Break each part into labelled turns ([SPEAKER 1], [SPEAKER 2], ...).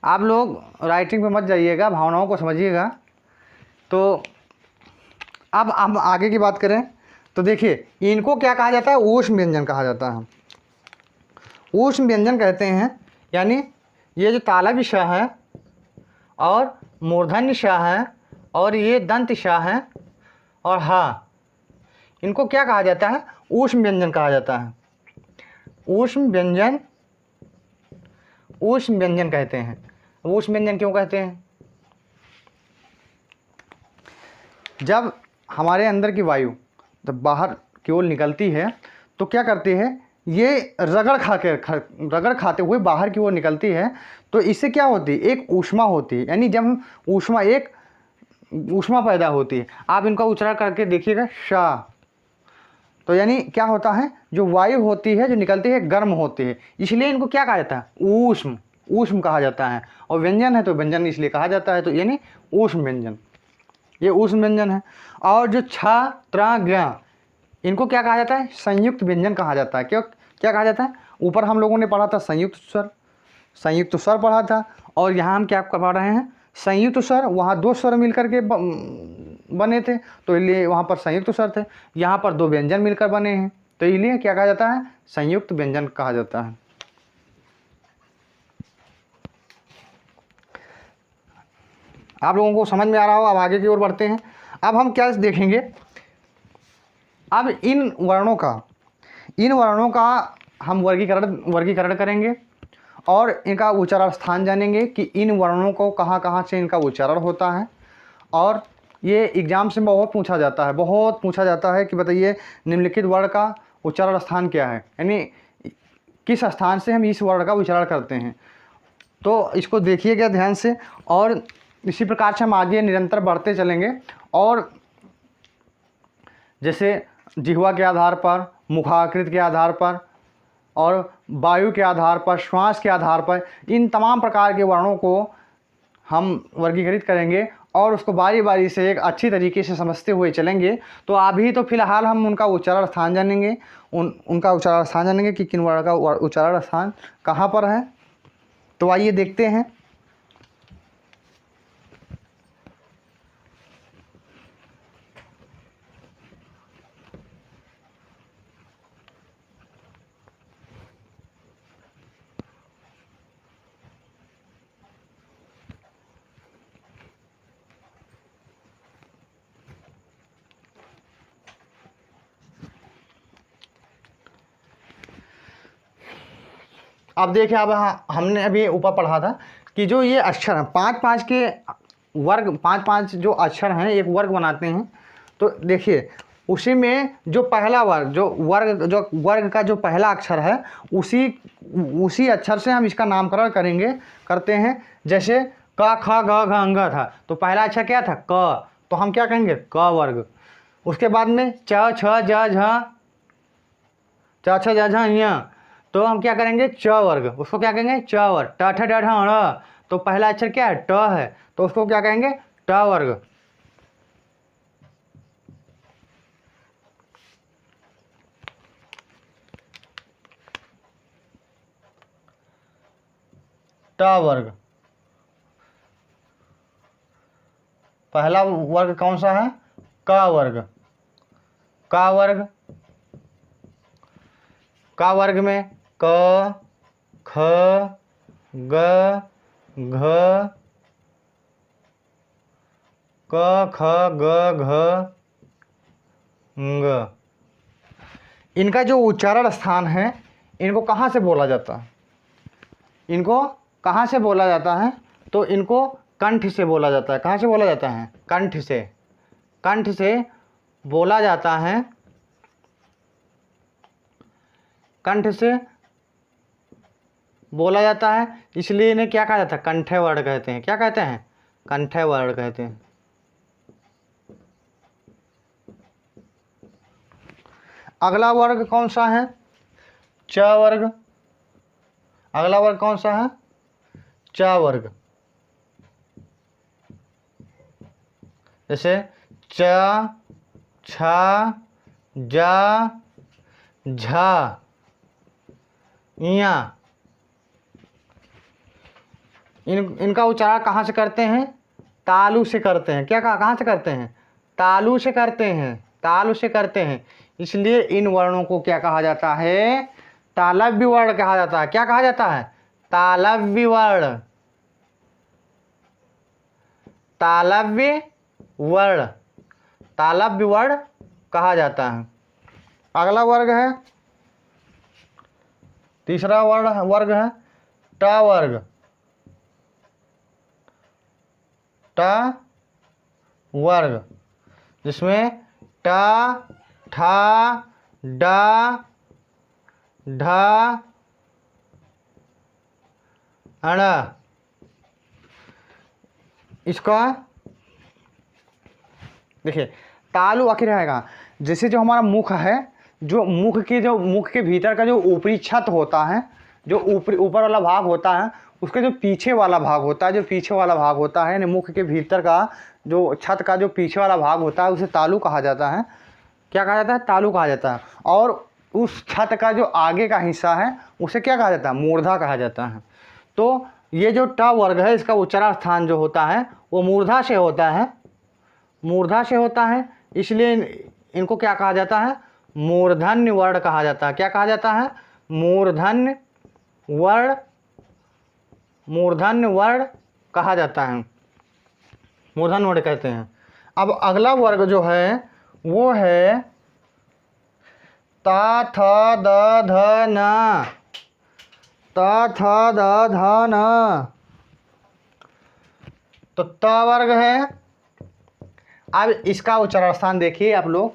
[SPEAKER 1] आप लोग राइटिंग पे मत जाइएगा, भावनाओं को समझिएगा। तो अब हम आगे की बात करें तो देखिए, इनको क्या कहा जाता है? ऊष्म व्यंजन कहा जाता है। ऊष्म व्यंजन कहते हैं, यानी ये जो तालव्य श है और मूर्धन्य श है और ये दंत श है और हा, इनको क्या कहा जाता है? ऊष्म व्यंजन कहा जाता है। ऊष्म व्यंजन, ऊष्म व्यंजन कहते हैं। ऊष्म व्यंजन क्यों कहते हैं? जब हमारे अंदर की वायु जब बाहर की ओर निकलती है तो क्या करती है? ये रगड़ खाते हुए बाहर की ओर निकलती है। तो इससे क्या होती है? एक ऊष्मा होती है, यानी जब हम ऊष्मा पैदा होती है। आप इनका उच्चारण करके देखिएगा, शा। तो यानी क्या होता है? जो वायु होती है जो निकलती है गर्म होती है, इसलिए इनको क्या कहा जाता है? ऊष्म, ऊष्म कहा जाता है। और व्यंजन है तो व्यंजन इसलिए कहा जाता है, तो यानी ऊष्म व्यंजन, ये ऊष्म व्यंजन है। और जो छ, त्र, ज्ञ, इनको क्या कहा जाता है? संयुक्त व्यंजन कहा जाता है। क्यों क्या कहा जाता है? ऊपर हम लोगों ने पढ़ा था संयुक्त स्वर, संयुक्त स्वर पढ़ा था। और यहाँ हम क्या पढ़ रहे हैं? संयुक्त स्वर। वहाँ दो स्वर मिलकर के बने थे, तो इसलिए वहाँ पर संयुक्त स्वर थे। यहाँ पर दो व्यंजन मिलकर बने हैं, तो इसलिए क्या कहा जाता है? संयुक्त व्यंजन कहा जाता है। आप लोगों को समझ में आ रहा हो? अब आगे की ओर बढ़ते हैं। अब हम क्या देखेंगे? अब इन वर्णों का हम वर्गीकरण करेंगे और इनका उच्चारण स्थान जानेंगे कि इन वर्णों को कहाँ कहाँ से इनका उच्चारण होता है। और ये एग्जाम से बहुत पूछा जाता है कि बताइए निम्नलिखित वर्ण का उच्चारण स्थान क्या है, यानी किस स्थान से हम इस वर्ण का उच्चारण करते हैं। तो इसको देखिएगा ध्यान से, और इसी प्रकार से हम आगे निरंतर बढ़ते चलेंगे। और जैसे जिह्वा के आधार पर, मुखाकृति के आधार पर और वायु के आधार पर, श्वास के आधार पर, इन तमाम प्रकार के वर्णों को हम वर्गीकृत करेंगे और उसको बारी बारी से एक अच्छी तरीके से समझते हुए चलेंगे। तो अभी तो फिलहाल हम उनका उच्चारण स्थान जानेंगे, उनका उच्चारण स्थान जानेंगे कि किन वर्ण का उच्चारण स्थान कहाँ पर है। तो आइए देखते हैं। अब देखिए, अब हमने अभी ऊपर पढ़ा था कि जो ये अक्षर हैं, पाँच पाँच के वर्ग, पाँच पाँच जो अक्षर हैं एक वर्ग बनाते हैं। तो देखिए उसी में जो पहला वर्ग, जो वर्ग का जो पहला अक्षर है, उसी अक्षर से हम इसका नामकरण करते हैं। जैसे क, ख, ग, घ, अंग था, तो पहला अक्षर क्या था? क, तो हम क्या कहेंगे? क वर्ग। उसके बाद में च, छ, ज, झ, च, छ, ज, झ, ञ, तो हम क्या करेंगे? च वर्ग। उसको क्या कहेंगे? च वर्ग। ट, ठ, ड, ढ, ण, तो पहला अक्षर क्या है? ट है, तो उसको क्या कहेंगे? ट वर्ग। ट वर्ग। पहला वर्ग कौन सा है? क वर्ग। क वर्ग, क वर्ग में क, ख, ग, घ, क, ख, ग, घ, ङ। इनका जो उच्चारण स्थान है, इनको कहाँ से बोला जाता है? इनको कहाँ से बोला जाता है? तो इनको कंठ से बोला जाता है। कहाँ से बोला जाता है? कंठ से। कंठ से बोला जाता है, कंठ से बोला जाता है, इसलिए इन्हें क्या कहा जाता है? कंठे वर्ण कहते हैं। क्या कहते हैं? कंठे वर्ण कहते हैं। अगला वर्ग कौन सा है? च वर्ग। अगला वर्ग कौन सा है? च वर्ग। जैसे च, छ, ज, झ, ञ, इनका उच्चारण कहाँ से करते हैं? तालु से करते हैं। क्या कहाँ से करते हैं? तालु से करते हैं, तालु से करते हैं। इसलिए इन वर्णों को क्या कहा जाता है? तालव्य वर्ण कहा जाता है। क्या कहा जाता है? तालव्य वर्ण, तालव्य वर्ण, तालव्य वर्ण कहा जाता है। अगला वर्ग है, तीसरा वर्ग है ट वर्ग। ट वर्ग जिसमें ट, ठ, ड, ढ, अण। इसका देखिए तालु आखिर रहेगा। जैसे जो हमारा मुख है, जो मुख के भीतर का जो ऊपरी छत होता है, जो ऊपर वाला भाग होता है, उसके जो पीछे वाला भाग होता है, जो पीछे वाला भाग होता है, यानी मुख के भीतर का जो छत का जो पीछे वाला भाग होता है, उसे तालु कहा जाता है। क्या कहा जाता है? तालु कहा जाता है। और उस छत का जो आगे का हिस्सा है उसे क्या कहा जाता है? मूर्धा कहा जाता है। तो ये जो ट वर्ग है, इसका उच्चारण स्थान जो होता है वो मूर्धा से होता है, मूर्धा से होता है। इसलिए इनको क्या कहा जाता है? मूर्धन्य वर्ण कहा जाता है। क्या कहा जाता है? मूर्धन्य वर्ण, मूर्धन्य वर्ण कहा जाता है, मूर्धन्य वर्ण कहते हैं। अब अगला वर्ग जो है वो है ता, थ, द, ध, न। ता, थ, द, ध, न। तो त वर्ग है। अब इसका उच्चारण स्थान देखिए आप लोग।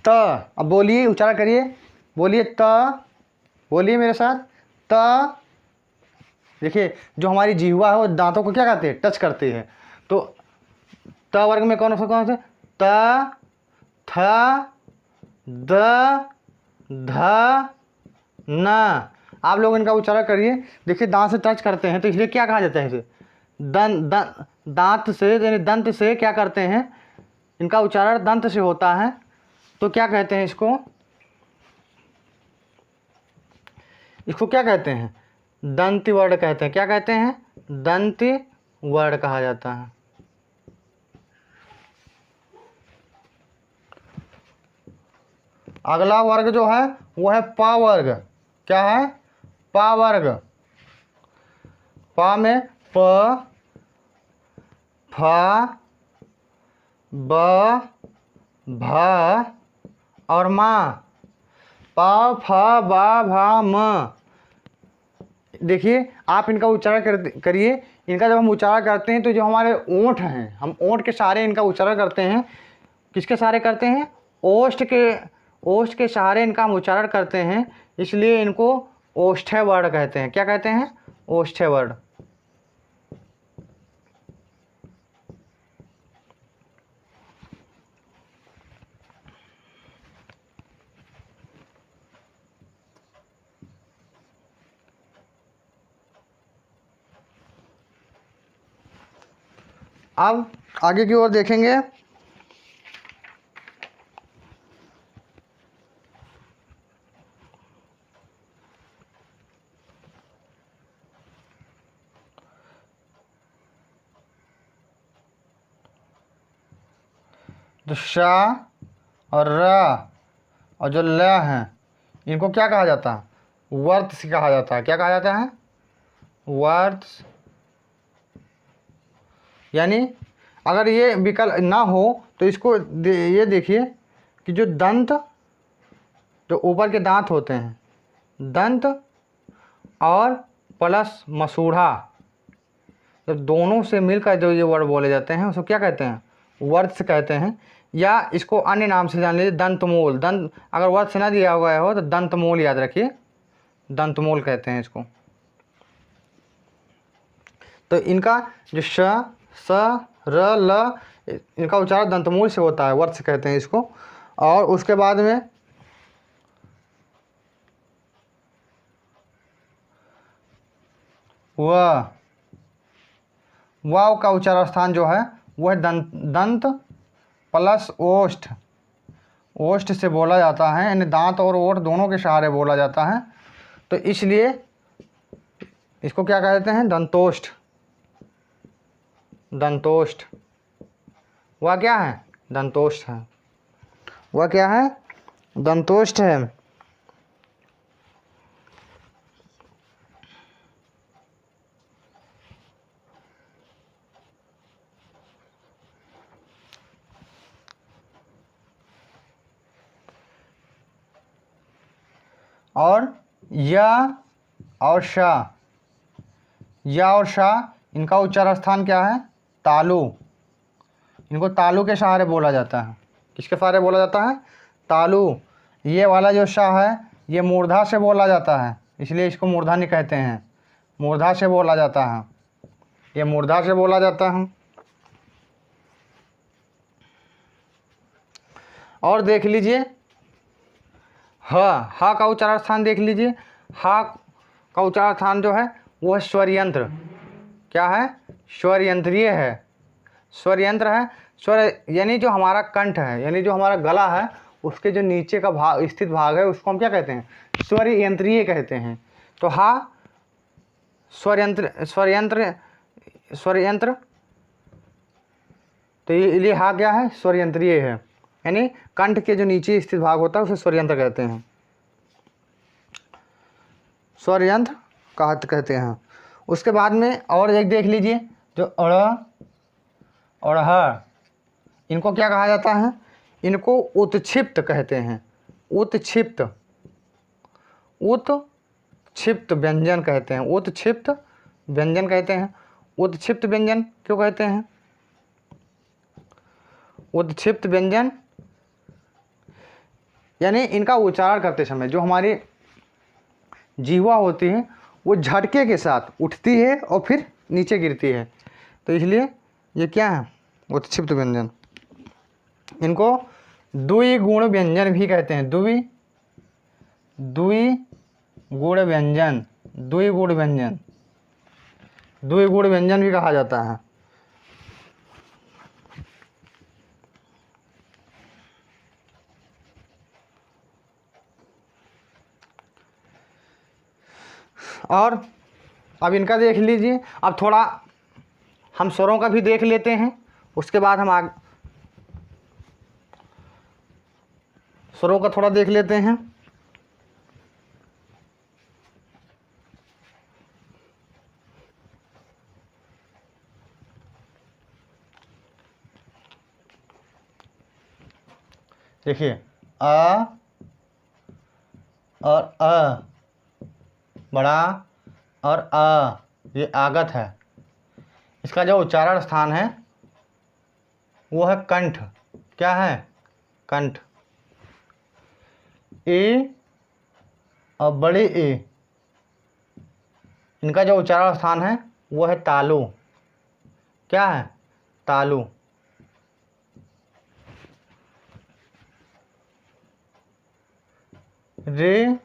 [SPEAKER 1] त, अब बोलिए, उच्चारण करिए, बोलिए त, बोलिए मेरे साथ। त। देखिए जो हमारी जिह्वा है वो दांतों को क्या करते हैं? टच करते हैं। तो त वर्ग में कौन से? त, थ, द, ध, न। आप लोग इनका उच्चारण करिए। देखिए दांत से टच करते हैं तो इसलिए क्या कहा जाता है? इसे दांत से, यानी दंत से क्या करते हैं? इनका उच्चारण दंत से होता है। तो क्या कहते हैं इसको? इसको क्या कहते हैं? दंती वर्ण कहते हैं। क्या कहते हैं? दंती वर्ण कहा जाता है। अगला वर्ग जो है वो है पा वर्ग। क्या है? पा वर्ग। पा में प, फ, ब, भ और मा। प, फ, ब, भ, म। देखिए आप इनका उच्चारण करिए। इनका जब हम उच्चारण करते हैं तो जो हमारे ओंठ हैं, हम ओंठ के सहारे इनका उच्चारण करते हैं। किसके सहारे करते हैं? ओष्ठ के सहारे इनका हम उच्चारण करते हैं। इसलिए इनको ओष्ठ्य वर्ण कहते हैं। क्या कहते हैं? ओष्ठ्य वर्ण। अब आगे की ओर देखेंगे। तो श और र और जो ल हैं इनको क्या कहा जाता है? वर्त से कहा जाता है। क्या कहा जाता है? वर्त। यानी अगर ये विकल्प ना हो तो इसको ये देखिए कि जो दंत, जो ऊपर के दांत होते हैं, दंत और प्लस मसूढ़ा, जब दोनों से मिलकर जो ये वर्ड बोले जाते हैं उसको क्या कहते हैं? वर्त कहते हैं। या इसको अन्य नाम से जान लीजिए, दंतमूल। दंत अगर वर्त से ना दिया हुआ हो तो दंतमूल याद रखिए, दंतमूल कहते हैं इसको। तो इनका जो श, स, र, ल, इनका उच्चारण दंतमूल से होता है, वर्त कहते हैं इसको। और उसके बाद में वाव का उच्चारण स्थान जो है वो है दंत प्लस ओष्ठ। ओष्ठ से बोला जाता है, यानी दांत और ओठ दोनों के सहारे बोला जाता है। तो इसलिए इसको क्या कहते हैं? दंतोष्ठ। दंतोष्ठ, वह क्या है? दंतोष्ठ है। वह क्या है? दंतोष्ठ है। और या और शा, या और शा, इनका उच्चारण स्थान क्या है? तालु। इनको तालु के सहारे बोला जाता है। किसके सहारे बोला जाता है? तालु। ये वाला जो शा है ये मूर्धा से बोला जाता है, इसलिए इसको मूर्धानी कहते हैं। मूर्धा से बोला जाता है, ये मूर्धा से बोला जाता है। और देख लीजिए हा का उच्चारण स्थान देख लीजिए। हा का उच्चारण स्थान जो है वो है स्वर यंत्र। क्या है? स्वर यंत्रीय है। स्वर यंत्र है। स्वर यानी जो हमारा कंठ है, यानी जो हमारा गला है, उसके जो नीचे का भाग स्थित भाग है उसको हम क्या कहते हैं? स्वर यंत्रीय कहते हैं। तो हा स्वर यंत्र, स्वर यंत्र, स्वर यंत्र, तो ये हा क्या है? स्वर यंत्रीय है। यानी कंठ के जो नीचे स्थित भाग होता है उसे स्वर यंत्र कहते हैं। स्वर यंत्र कहते हैं। उसके बाद में और एक देख लीजिए, जो अड़ और ह, इनको क्या कहा जाता है? इनको उत्क्षिप्त कहते हैं। उत्क्षिप्त, उत्क्षिप्त व्यंजन कहते हैं। उत्क्षिप्त व्यंजन कहते हैं। उत्क्षिप्त व्यंजन क्यों कहते हैं? उत्क्षिप्त व्यंजन यानी इनका उच्चारण करते समय जो हमारी जीवा होती है वो झटके के साथ उठती है और फिर नीचे गिरती है, तो इसलिए ये क्या है? उत्क्षिप्त व्यंजन। इनको द्विगुण व्यंजन भी कहते हैं। द्विगुण व्यंजन, द्विगुण व्यंजन, द्विगुण व्यंजन भी कहा जाता है। और अब इनका देख लीजिए। अब थोड़ा हम स्वरों का भी देख लेते हैं, उसके बाद हम आगे स्वरों का थोड़ा देख लेते हैं। देखिए अ और अ बड़ा और अ, ये आगत है। इसका जो उच्चारण स्थान है वो है कंठ। क्या है? कंठ। ए और बड़े ए, इनका जो उच्चारण स्थान है वो है तालु। क्या है? तालु। रे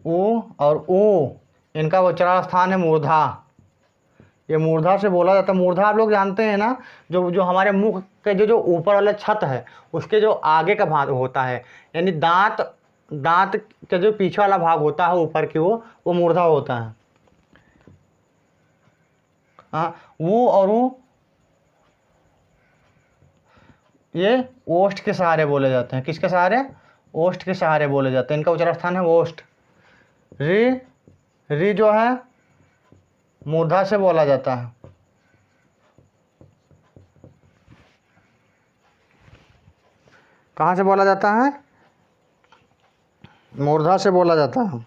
[SPEAKER 1] ओ और ओ, इनका उच्चारण स्थान है मूर्धा। ये मूर्धा से बोला जाता है। मूर्धा आप लोग जानते हैं ना, जो जो हमारे मुख के जो जो ऊपर वाला छत है उसके जो आगे का भाग होता है, यानी दांत, दांत का जो पीछे वाला भाग होता है ऊपर की वो मूर्धा होता है। हाँ, वो और वो ये ओष्ठ के सहारे बोले जाते हैं। किसके सहारे? ओष्ठ के सहारे बोले जाते हैं। इनका उच्चारण स्थान है ओष्ठ। री, री जो है मूर्धा से बोला जाता है। कहाँ से बोला जाता है? मूर्धा से बोला जाता है।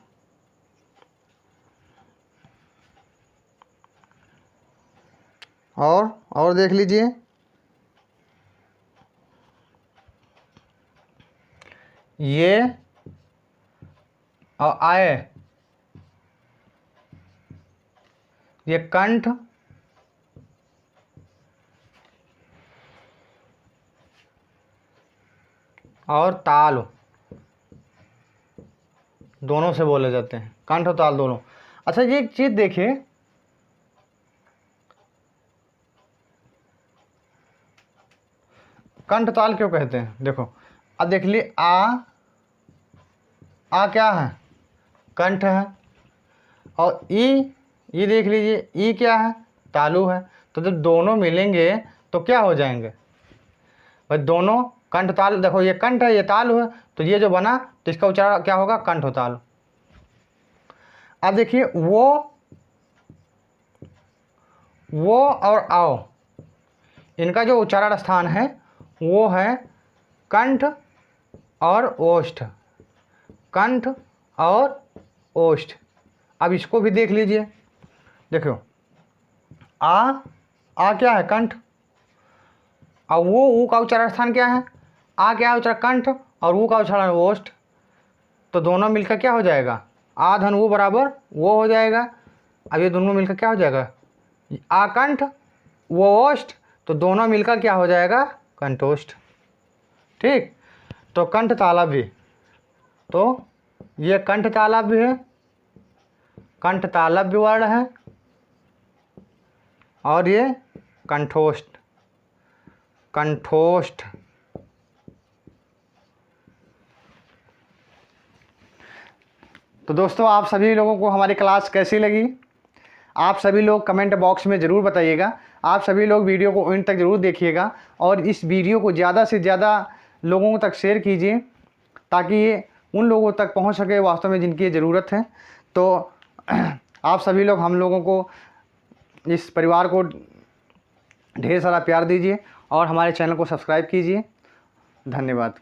[SPEAKER 1] और देख लीजिए, ये और आए, ये कंठ और ताल दोनों से बोले जाते हैं। कंठ और ताल दोनों। अच्छा, ये एक चीज देखिए, कंठ ताल क्यों कहते हैं? देखो अब देख लीजिए आ क्या है, कंठ है, और ई देख लीजिए ई क्या है, तालु है। तो जब दोनों मिलेंगे तो क्या हो जाएंगे भाई, दोनों कंठ तालु। देखो ये कंठ है, ये तालु है, तो ये जो बना तो इसका उच्चारण क्या होगा, कंठ तालु। अब देखिए वो और आओ, इनका जो उच्चारण स्थान है वो है कंठ और ओष्ठ, कंठ और ओष्ठ। अब इसको भी देख लीजिए, देखो आ क्या है, कंठ, और वो ऊ का उच्चारण स्थान क्या है, आ क्या है उच्चारण कंठ, और ऊ का उच्चारण ओष्ठ। तो दोनों मिलकर क्या हो जाएगा, आ धन ऊ बराबर वो हो जाएगा। अब ये दोनों मिलकर क्या हो जाएगा, आ कंठ वो ओष्ठ, तो दोनों मिलकर क्या हो जाएगा, कंठोष्ठ। ठीक, तो कंठ तालव्य, तो ये कंठ तालव्य है, कंठ तालव्य वर्ण है, और ये कंठोष्ठ, कंठोष्ठ। तो दोस्तों आप सभी लोगों को हमारी क्लास कैसी लगी, आप सभी लोग कमेंट बॉक्स में ज़रूर बताइएगा। आप सभी लोग वीडियो को एंड तक ज़रूर देखिएगा, और इस वीडियो को ज़्यादा से ज़्यादा लोगों तक शेयर कीजिए, ताकि ये उन लोगों तक पहुंच सके वास्तव में जिनकी ज़रूरत है। तो आप सभी लोग हम लोगों को, इस परिवार को ढेर सारा प्यार दीजिए, और हमारे चैनल को सब्सक्राइब कीजिए। धन्यवाद।